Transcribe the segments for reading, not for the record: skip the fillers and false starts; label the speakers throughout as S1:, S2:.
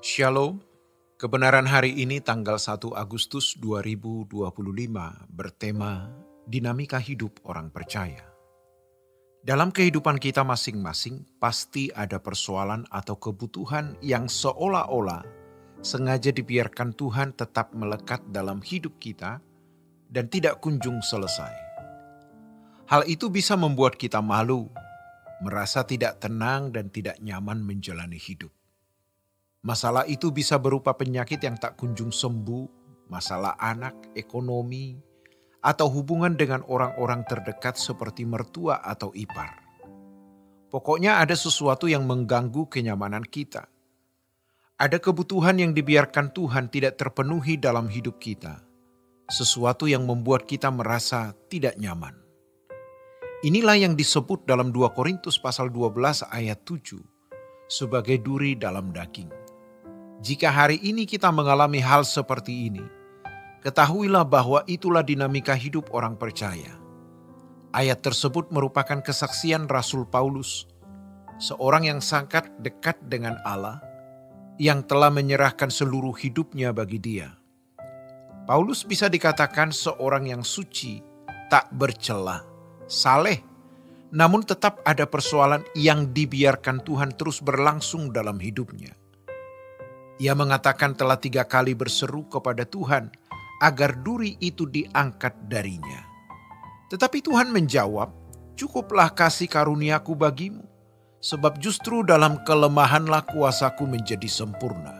S1: Shalom, kebenaran hari ini tanggal 1 Agustus 2025 bertema Dinamika Hidup Orang Percaya. Dalam kehidupan kita masing-masing pasti ada persoalan atau kebutuhan yang seolah-olah sengaja dibiarkan Tuhan tetap melekat dalam hidup kita dan tidak kunjung selesai. Hal itu bisa membuat kita malu, merasa tidak tenang dan tidak nyaman menjalani hidup. Masalah itu bisa berupa penyakit yang tak kunjung sembuh, masalah anak, ekonomi, atau hubungan dengan orang-orang terdekat seperti mertua atau ipar. Pokoknya ada sesuatu yang mengganggu kenyamanan kita. Ada kebutuhan yang dibiarkan Tuhan tidak terpenuhi dalam hidup kita. Sesuatu yang membuat kita merasa tidak nyaman. Inilah yang disebut dalam 2 Korintus pasal 12 ayat 7 sebagai duri dalam daging. Jika hari ini kita mengalami hal seperti ini, ketahuilah bahwa itulah dinamika hidup orang percaya. Ayat tersebut merupakan kesaksian Rasul Paulus, seorang yang sangat dekat dengan Allah, yang telah menyerahkan seluruh hidupnya bagi Dia. Paulus bisa dikatakan seorang yang suci, tak bercela, saleh, namun tetap ada persoalan yang dibiarkan Tuhan terus berlangsung dalam hidupnya. Ia mengatakan telah 3 kali berseru kepada Tuhan agar duri itu diangkat darinya. Tetapi Tuhan menjawab, "Cukuplah kasih karuniaku bagimu, sebab justru dalam kelemahanlah kuasaku menjadi sempurna."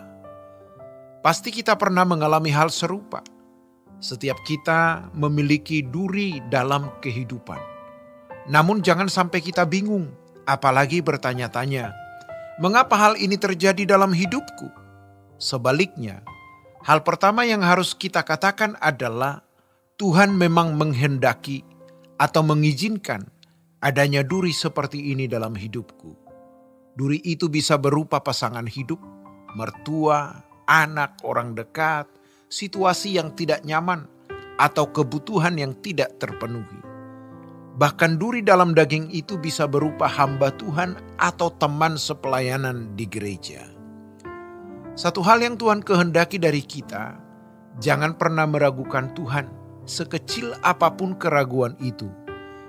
S1: Pasti kita pernah mengalami hal serupa. Setiap kita memiliki duri dalam kehidupan. Namun jangan sampai kita bingung, apalagi bertanya-tanya, "Mengapa hal ini terjadi dalam hidupku?" Sebaliknya, hal pertama yang harus kita katakan adalah Tuhan memang menghendaki atau mengizinkan adanya duri seperti ini dalam hidupku. Duri itu bisa berupa pasangan hidup, mertua, anak, orang dekat, situasi yang tidak nyaman, atau kebutuhan yang tidak terpenuhi. Bahkan duri dalam daging itu bisa berupa hamba Tuhan atau teman sepelayanan di gereja. Satu hal yang Tuhan kehendaki dari kita, jangan pernah meragukan Tuhan sekecil apapun keraguan itu.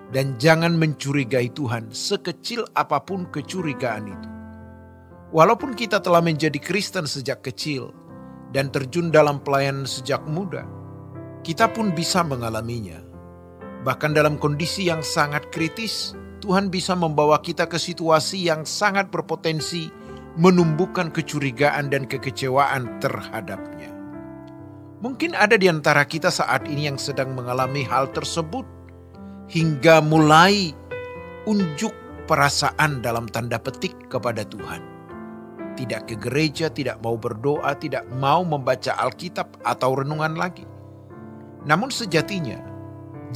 S1: Dan jangan mencurigai Tuhan sekecil apapun kecurigaan itu. Walaupun kita telah menjadi Kristen sejak kecil dan terjun dalam pelayanan sejak muda, kita pun bisa mengalaminya. Bahkan dalam kondisi yang sangat kritis, Tuhan bisa membawa kita ke situasi yang sangat berpotensi menumbuhkan kecurigaan dan kekecewaan terhadapnya. Mungkin ada di antara kita saat ini yang sedang mengalami hal tersebut, hingga mulai unjuk perasaan dalam tanda petik kepada Tuhan. Tidak ke gereja, tidak mau berdoa, tidak mau membaca Alkitab atau renungan lagi. Namun sejatinya,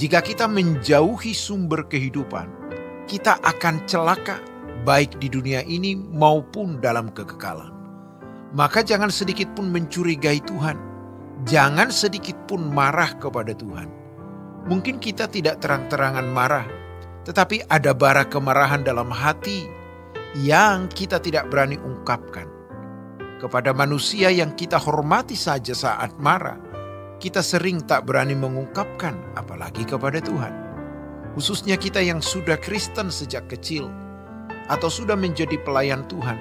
S1: jika kita menjauhi sumber kehidupan, kita akan celaka baik di dunia ini maupun dalam kekekalan. Maka jangan sedikit pun mencurigai Tuhan. Jangan sedikit pun marah kepada Tuhan. Mungkin kita tidak terang-terangan marah, tetapi ada bara kemarahan dalam hati yang kita tidak berani ungkapkan. Kepada manusia yang kita hormati saja saat marah, kita sering tak berani mengungkapkan, apalagi kepada Tuhan. Khususnya kita yang sudah Kristen sejak kecil, atau sudah menjadi pelayan Tuhan,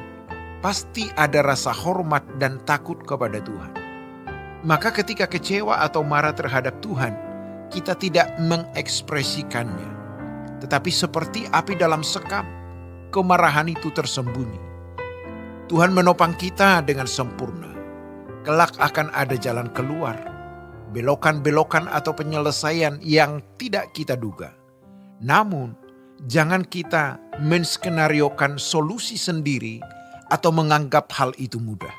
S1: pasti ada rasa hormat dan takut kepada Tuhan. Maka ketika kecewa atau marah terhadap Tuhan, kita tidak mengekspresikannya. Tetapi seperti api dalam sekam, kemarahan itu tersembunyi. Tuhan menopang kita dengan sempurna. Kelak akan ada jalan keluar, belokan-belokan atau penyelesaian yang tidak kita duga. Namun, jangan kita menskenariokan solusi sendiri atau menganggap hal itu mudah.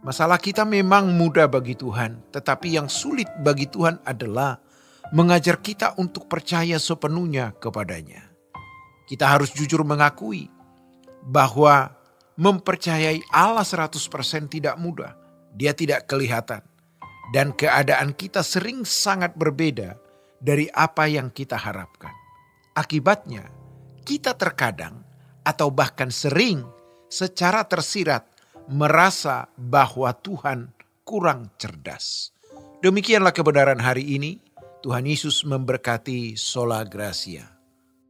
S1: Masalah kita memang mudah bagi Tuhan, tetapi yang sulit bagi Tuhan adalah mengajar kita untuk percaya sepenuhnya kepadanya. Kita harus jujur mengakui bahwa mempercayai Allah 100% tidak mudah. Dia tidak kelihatan. Dan keadaan kita sering sangat berbeda dari apa yang kita harapkan. Akibatnya, kita terkadang atau bahkan sering secara tersirat merasa bahwa Tuhan kurang cerdas. Demikianlah kebenaran hari ini. Tuhan Yesus memberkati. Sola Gracia.